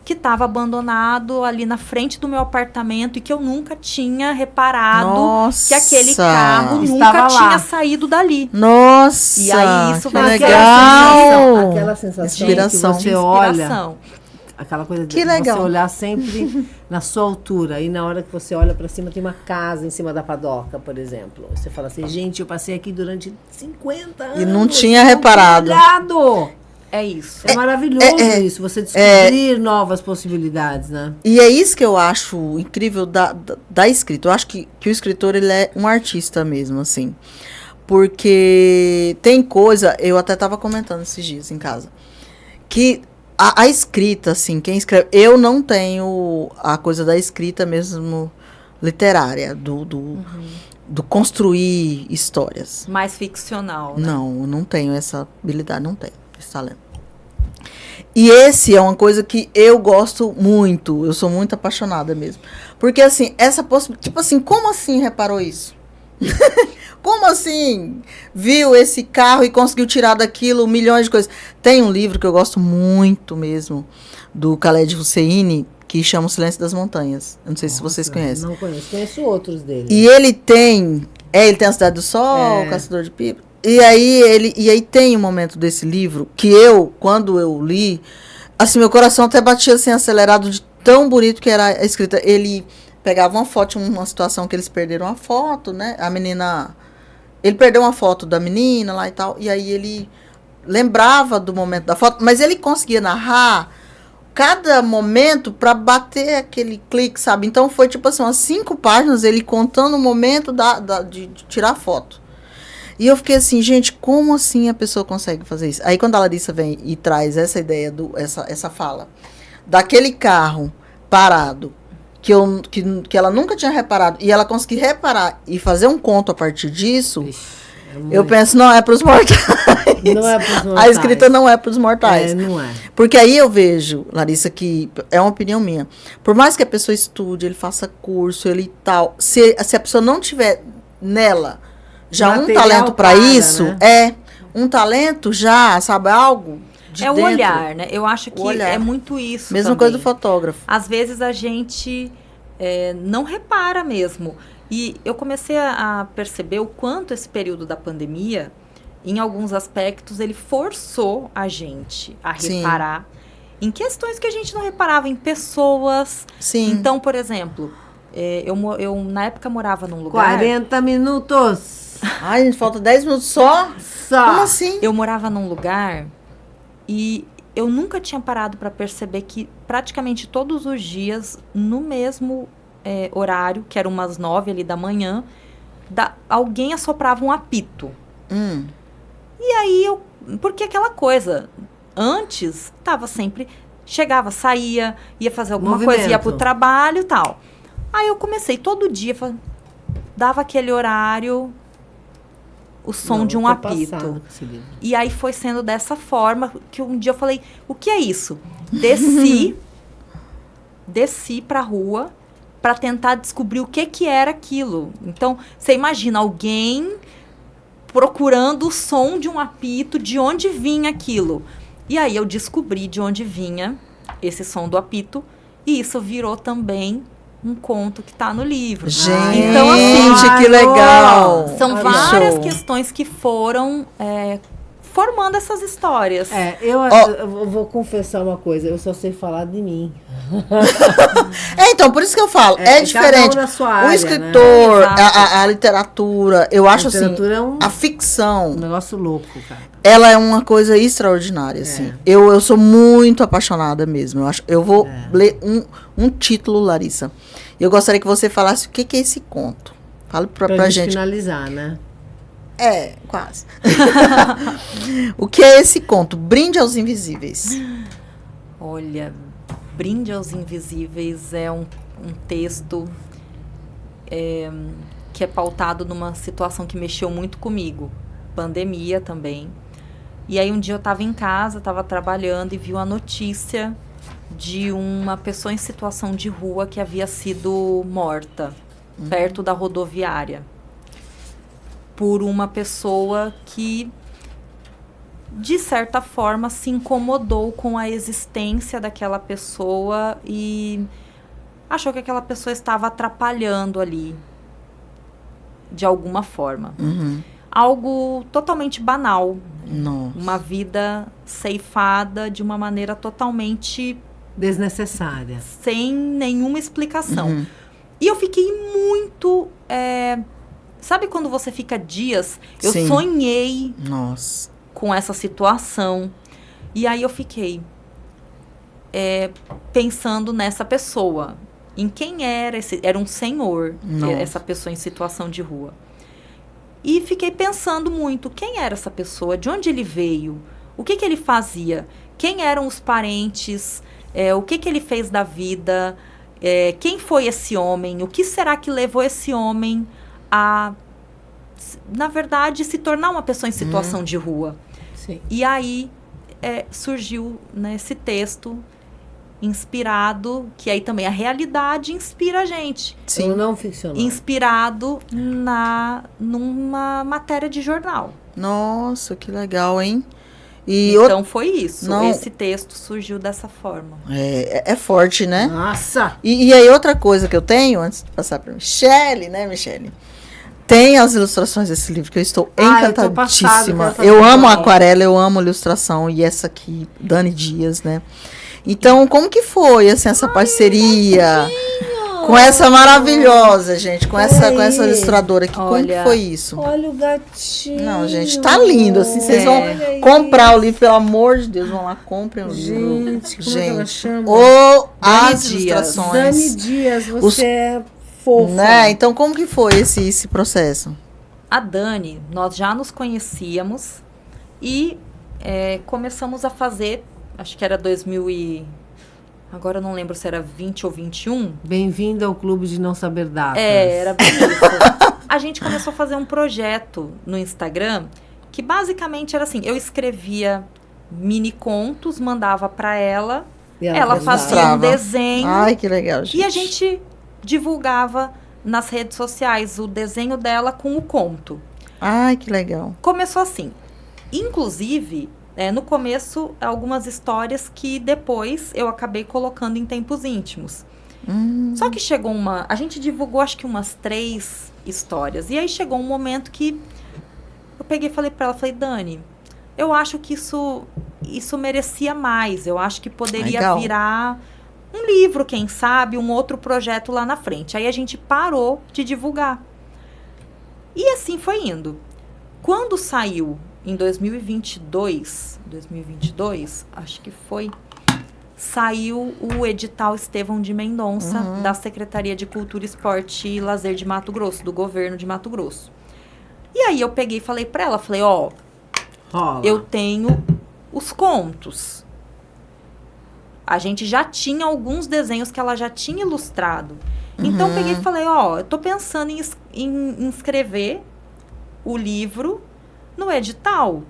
que estava abandonado ali na frente do meu apartamento e que eu nunca tinha reparado que aquele carro nunca tinha saído dali. Nossa! E aí isso vai legal! Aquela sensação Inspiração. que você olha, aquela coisa de você olhar sempre na sua altura e na hora que você olha para cima tem uma casa em cima da padoca, por exemplo. Você fala assim, gente, eu passei aqui durante 50 anos. E não tinha reparado. É isso. É maravilhoso isso, você descobrir novas possibilidades, né? E é isso que eu acho incrível da escrita. Eu acho que o escritor, ele é um artista mesmo, assim. Porque tem coisa, eu até estava comentando esses dias em casa, que a escrita, assim, quem escreve... Eu não tenho a coisa da escrita mesmo literária, do construir histórias. Mais ficcional, né? Não, eu não tenho essa habilidade, não tenho esse talento. E esse é uma coisa que eu gosto muito, eu sou muito apaixonada mesmo. Porque, assim, essa possibilidade... Tipo assim, como assim reparou isso? Como assim viu esse carro e conseguiu tirar daquilo milhões de coisas? Tem um livro que eu gosto muito mesmo, do Khaled Hosseini, que chama O Silêncio das Montanhas. Eu não sei se vocês conhecem. Não conheço, conheço outros dele. E ele tem A Cidade do Sol, Caçador de Pipa. E aí tem um momento desse livro que quando eu li, assim, meu coração até batia assim, acelerado de tão bonito que era a escrita. Ele pegava uma foto, uma situação que eles perderam a foto, né? A menina... Ele perdeu uma foto da menina lá e tal, e aí ele lembrava do momento da foto, mas ele conseguia narrar cada momento para bater aquele clique, sabe? Então foi tipo assim, umas 5 páginas ele contando o momento de tirar a foto. E eu fiquei assim, gente, como assim a pessoa consegue fazer isso? Aí quando a Larissa vem e traz essa ideia, essa fala, daquele carro parado, que ela nunca tinha reparado, e ela conseguir reparar e fazer um conto a partir disso, eu penso, não é para os mortais. Não é para os mortais. A escrita não é para os mortais. Não é. Porque aí eu vejo, Larissa, que é uma opinião minha, por mais que a pessoa estude, ele faça curso, ele tal, se a pessoa não tiver nela já um talento para isso, né? Um talento já, sabe, algo de dentro. O olhar, né? Eu acho que é muito isso. Mesma também. Coisa do fotógrafo. Às vezes a gente não repara mesmo. E eu comecei a perceber o quanto esse período da pandemia, em alguns aspectos, ele forçou a gente a reparar em questões que a gente não reparava, em pessoas. Sim. Então, por exemplo, eu na época morava num lugar... 40 minutos! Ai, gente, falta 10 minutos só? Como assim? Eu morava num lugar e eu nunca tinha parado para perceber que praticamente todos os dias, no mesmo horário, que era umas 9 ali da manhã, alguém assoprava um apito. E aí, porque aquela coisa, antes, tava sempre, chegava, saía, ia fazer alguma coisa, ia pro trabalho e tal. Aí eu comecei todo dia, dava aquele horário... o som Não, de um eu tô apito. passada com esse livro. E aí foi sendo dessa forma que um dia eu falei, o que é isso? Desci pra rua para tentar descobrir o que era aquilo. Então, você imagina alguém procurando o som de um apito, de onde vinha aquilo. E aí eu descobri de onde vinha esse som do apito, e isso virou também um conto que está no livro. Gente, então, assim, que legal! São Que várias show. questões que foram formando essas histórias. Eu vou confessar uma coisa, eu só sei falar de mim. Então, por isso que eu falo, é diferente. Cada um na sua O área, escritor, né? a literatura, eu acho assim, literatura é a ficção, um negócio louco, cara. ela é uma coisa extraordinária, assim. Eu sou muito apaixonada mesmo. Eu vou ler um título, Larissa. Eu gostaria que você falasse o que é esse conto. Fala pra gente. Finalizar, né? Quase. O que é esse conto? Brinde aos Invisíveis. Olha, Brinde aos Invisíveis é um texto que é pautado numa situação que mexeu muito comigo. Pandemia também. E aí um dia eu estava em casa, estava trabalhando e vi uma notícia de uma pessoa em situação de rua que havia sido morta perto da rodoviária por uma pessoa que, de certa forma, se incomodou com a existência daquela pessoa e achou que aquela pessoa estava atrapalhando ali, de alguma forma. Algo totalmente banal. Nossa. Uma vida ceifada de uma maneira totalmente desnecessária, sem nenhuma explicação. E eu fiquei muito... sabe quando você fica dias? Eu Sim. sonhei Nossa. com essa situação. E aí eu fiquei pensando nessa pessoa. Em quem era esse... Era um senhor, essa pessoa em situação de rua. E fiquei pensando muito, quem era essa pessoa? De onde ele veio? O que ele fazia? Quem eram os parentes? O que ele fez da vida? Quem foi esse homem? O que será que levou esse homem a, na verdade, se tornar uma pessoa em situação de rua? Sim. E aí surgiu, né, esse texto inspirado, que aí também a realidade inspira a gente. Sim. Não ficcional. Inspirado numa matéria de jornal. Nossa, que legal, hein? Então foi isso. Não. Esse texto surgiu dessa forma. É forte, né? Nossa! E aí outra coisa que eu tenho, antes de passar para Michele, né, Michele? Tem as ilustrações desse livro que eu estou encantadíssima. Eu amo a aquarela, eu amo a ilustração. E essa aqui, Dani Dias, né? Então, como que foi, assim, essa parceria com essa maravilhosa, gente? Com essa ilustradora aqui. Como que foi isso? Olha o gatinho. Não, gente, tá lindo. Assim, vocês vão comprar o livro, pelo amor de Deus. Vão lá, comprem o livro. Gente, como é que ela chama? Ou as Dias. ilustrações. Dani Dias, você é fofa. Né? Então, como que foi esse processo? A Dani, nós já nos conhecíamos e começamos a fazer, acho que era 2000 e... Agora eu não lembro se era 20 ou 21. Bem-vindo ao Clube de Não Saber Datas. Era bem isso. A gente começou a fazer um projeto no Instagram que basicamente era assim, eu escrevia mini contos, mandava para ela, ela fazia um desenho. Ai, que legal, gente. E a gente divulgava nas redes sociais o desenho dela com o conto. Ai, que legal. Começou assim. Inclusive, no começo, algumas histórias que depois eu acabei colocando em tempos íntimos. Só que chegou a gente divulgou acho que umas 3 histórias. E aí chegou um momento que eu peguei e falei pra ela, Dani, eu acho que isso merecia mais. Eu acho que poderia virar um livro, quem sabe, um outro projeto lá na frente. Aí a gente parou de divulgar. E assim foi indo. Quando saiu em 2022, acho que foi, saiu o edital Estevão de Mendonça, da Secretaria de Cultura, Esporte e Lazer de Mato Grosso, do governo de Mato Grosso. E aí eu peguei e falei pra ela, eu tenho os contos. A gente já tinha alguns desenhos que ela já tinha ilustrado. Então eu peguei e falei, eu tô pensando em escrever o livro no edital,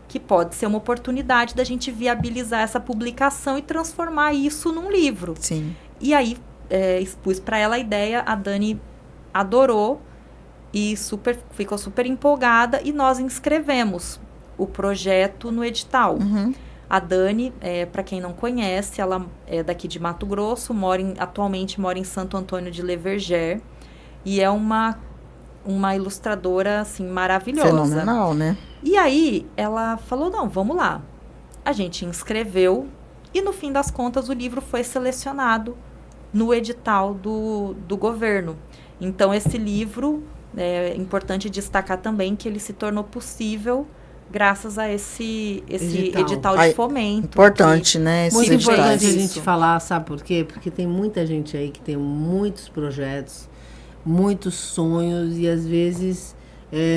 que pode ser uma oportunidade da gente viabilizar essa publicação e transformar isso num livro. Sim. E aí, expus para ela a ideia, a Dani adorou e ficou super empolgada e nós inscrevemos o projeto no edital. Uhum. A Dani, para quem não conhece, ela é daqui de Mato Grosso, atualmente mora em Santo Antônio de Leverger e é uma ilustradora, assim, maravilhosa. Fenomenal, né? E aí, ela falou, não, vamos lá. A gente inscreveu e, no fim das contas, o livro foi selecionado no edital do governo. Então, esse livro, é importante destacar também que ele se tornou possível graças a esse edital de fomento. Importante, né? Muito importante a isso. gente falar, sabe por quê? Porque tem muita gente aí que tem muitos projetos, muitos sonhos e às vezes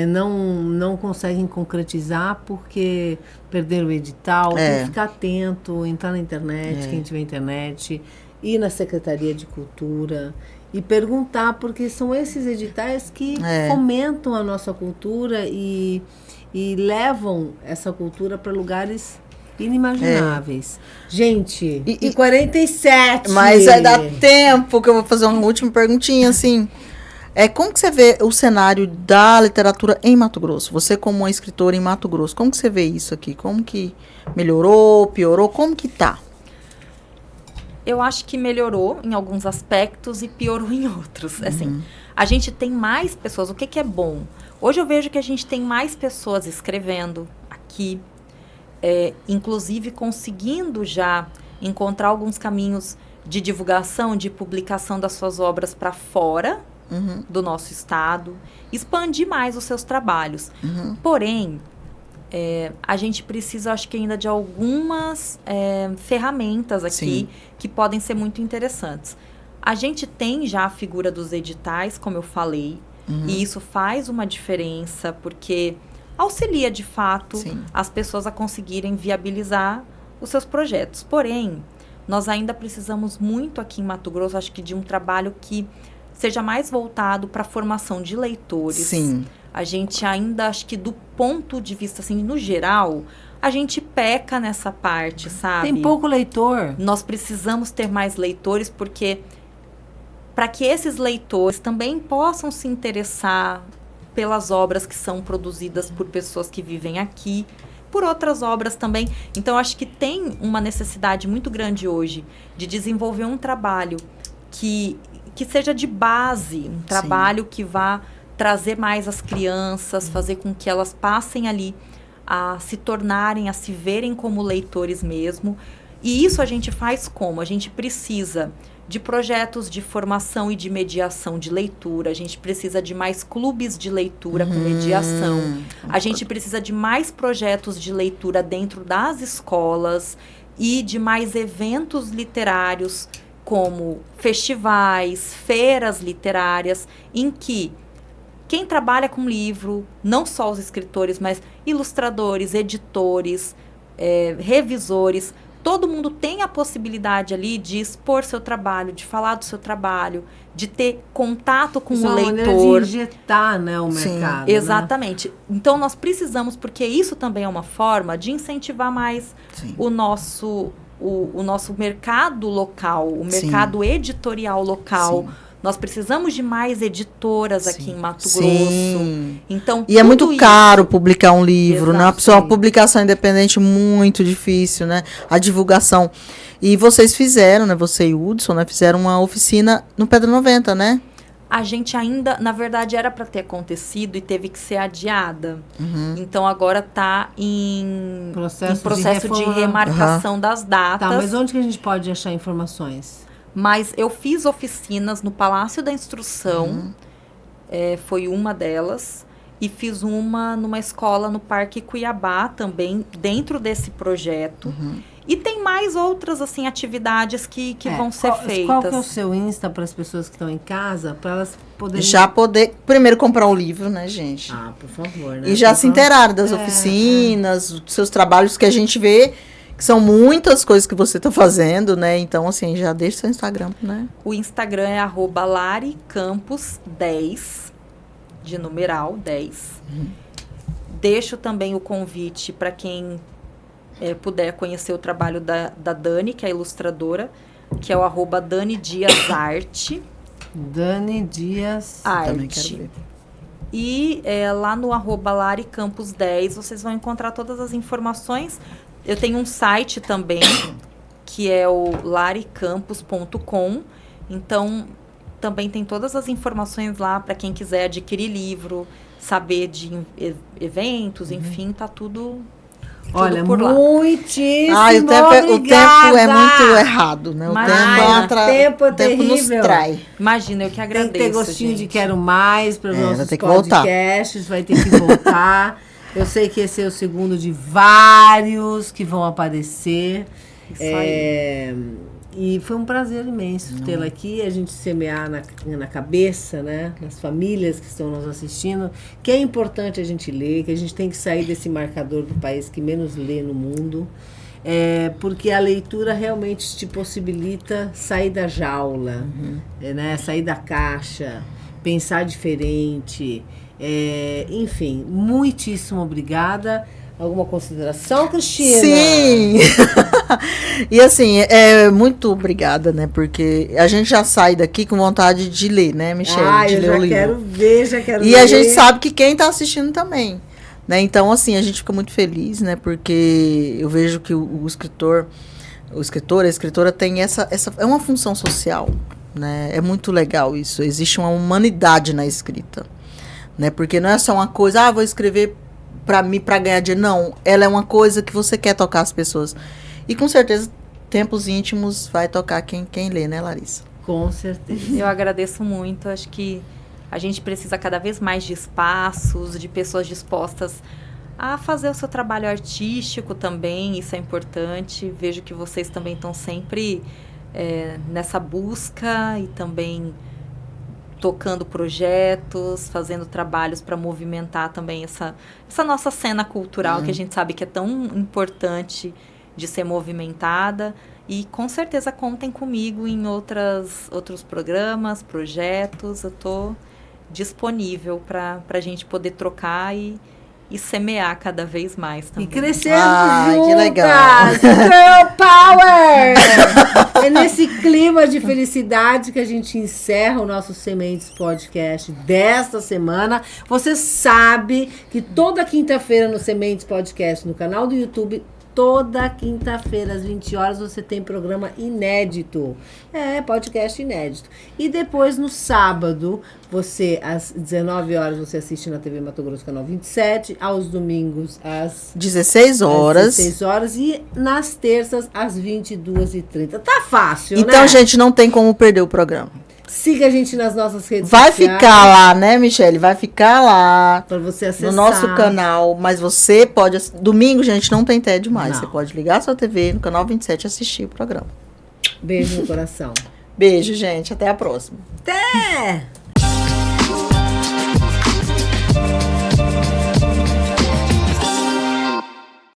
não conseguem concretizar porque perderam o edital. Tem que ficar atento, entrar na internet, quem tiver internet, ir na Secretaria de Cultura e perguntar, porque são esses editais que fomentam a nossa cultura e levam essa cultura para lugares inimagináveis. Gente, e 47! Mas dá tempo que eu vou fazer uma última perguntinha, assim. Como que você vê o cenário da literatura em Mato Grosso? Você como uma escritora em Mato Grosso, como que você vê isso aqui? Como que melhorou, piorou? Como que tá? Eu acho que melhorou em alguns aspectos e piorou em outros. Assim, a gente tem mais pessoas. O que é bom? Hoje eu vejo que a gente tem mais pessoas escrevendo aqui, inclusive conseguindo já encontrar alguns caminhos de divulgação, de publicação das suas obras para fora do nosso estado, expandir mais os seus trabalhos. Porém, a gente precisa, acho que ainda de algumas ferramentas aqui que podem ser muito interessantes. A gente tem já a figura dos editais, como eu falei, e isso faz uma diferença, porque auxilia, de fato, as pessoas a conseguirem viabilizar os seus projetos. Porém, nós ainda precisamos muito aqui em Mato Grosso, acho que de um trabalho que seja mais voltado para a formação de leitores. Sim. A gente ainda, acho que do ponto de vista, assim, no geral, a gente peca nessa parte, sabe? Tem pouco leitor. Nós precisamos ter mais leitores, porque para que esses leitores também possam se interessar pelas obras que são produzidas por pessoas que vivem aqui, por outras obras também. Então, acho que tem uma necessidade muito grande hoje de desenvolver um trabalho que seja de base, um trabalho que vá trazer mais as crianças, fazer com que elas passem ali a se tornarem, a se verem como leitores mesmo. E isso a gente faz como? A gente precisa de projetos de formação e de mediação de leitura, a gente precisa de mais clubes de leitura com mediação, a gente precisa de mais projetos de leitura dentro das escolas e de mais eventos literários, como festivais, feiras literárias, em que quem trabalha com livro, não só os escritores, mas ilustradores, editores, revisores, todo mundo tem a possibilidade ali de expor seu trabalho, de falar do seu trabalho, de ter contato com o leitor. De injetar, né, o mercado. Exatamente. Né? Então, nós precisamos, porque isso também é uma forma de incentivar mais o nosso mercado local, o mercado editorial local. Sim. Nós precisamos de mais editoras aqui em Mato Grosso. Então, e é muito caro publicar um livro, né? Uma publicação independente muito difícil, né? A divulgação. E vocês fizeram, né? Você e o Hudson, né? Fizeram uma oficina no Pedra 90, né? A gente ainda, na verdade, era para ter acontecido e teve que ser adiada. Então, agora está em processo de remarcação das datas. Tá, mas onde que a gente pode achar informações? Mas eu fiz oficinas no Palácio da Instrução, foi uma delas, e fiz uma numa escola no Parque Cuiabá também, dentro desse projeto. E tem mais outras, assim, atividades que vão ser feitas. Qual que é o seu Insta para as pessoas que estão em casa, para elas poderem... Já poder, primeiro, comprar o livro, né, gente? Ah, por favor, né? E já se inteirar das oficinas, dos seus trabalhos que a gente vê... Que são muitas coisas que você está fazendo, né? Então, assim, já deixa seu Instagram, né? O Instagram é @laricampos10, de numeral 10. Deixo também o convite para quem puder conhecer o trabalho da Dani, que é a ilustradora, que é o @DaniDiasArte. Dani Dias Também quero Arte. ver. E lá no @LariCampus10 vocês vão encontrar todas as informações. Eu tenho um site também, que é o laricampus.com. Então, também tem todas as informações lá para quem quiser adquirir livro, saber de eventos, enfim, tá tudo Olha, por lá. muitíssimo O tempo é muito errado, né? Imagina, tempo é o tempo nos terrível. trai. Imagina, eu que Tem agradeço, que ter gostinho gente. de quero mais para os vai nossos ter que voltar. podcasts, vai ter que voltar. Eu sei que esse é o segundo de vários que vão aparecer. Isso aí. E foi um prazer imenso tê-la aqui, a gente semear na cabeça, né, nas famílias que estão nos assistindo, que é importante a gente ler, que a gente tem que sair desse marcador do país que menos lê no mundo, porque a leitura realmente te possibilita sair da jaula, né, sair da caixa, pensar diferente, enfim, muitíssimo obrigada. Alguma consideração, Cristina? Sim! E assim, muito obrigada, né? Porque a gente já sai daqui com vontade de ler, né, Michele? De eu ler já o livro. quero ver, já quero E ler. a gente sabe que quem está assistindo também, né? Então, assim, a gente fica muito feliz, né? Porque eu vejo que o escritor, a escritora tem essa é uma função social, né? É muito legal isso. Existe uma humanidade na escrita, né? Porque não é só uma coisa, vou escrever para ganhar dinheiro. Não, ela é uma coisa que você quer tocar as pessoas. E com certeza, Tempos Íntimos vai tocar quem lê, né, Larissa? Com certeza. Eu agradeço muito. Acho que a gente precisa cada vez mais de espaços, de pessoas dispostas a fazer o seu trabalho artístico também. Isso é importante. Vejo que vocês também estão sempre nessa busca e também tocando projetos, fazendo trabalhos para movimentar também essa nossa cena cultural, que a gente sabe que é tão importante de ser movimentada. E com certeza contem comigo em outros programas, projetos. Eu estou disponível para a gente poder trocar e semear cada vez mais também. E crescendo juntas! Que legal! Girl Power! É nesse clima de felicidade que a gente encerra o nosso Sementes Podcast desta semana. Você sabe que toda quinta-feira no Sementes Podcast, no canal do YouTube, toda quinta-feira, às 20 horas, você tem programa inédito. Podcast inédito. E depois, no sábado, às 19 horas, você assiste na TV Mato Grosso, canal 27. Aos domingos, às 16 horas. 16 horas. E nas terças, às 22h30. Tá fácil, então, né? gente, não tem como perder o programa. Siga a gente nas nossas redes Vai sociais. ficar lá, né, Michele? Vai ficar lá Para você acessar. no nosso canal. Mas você pode... Domingo, gente, não tem TED mais. Não. Você pode ligar a sua TV no canal 27 e assistir o programa. Beijo no coração. Beijo, gente. Até a próxima. Até!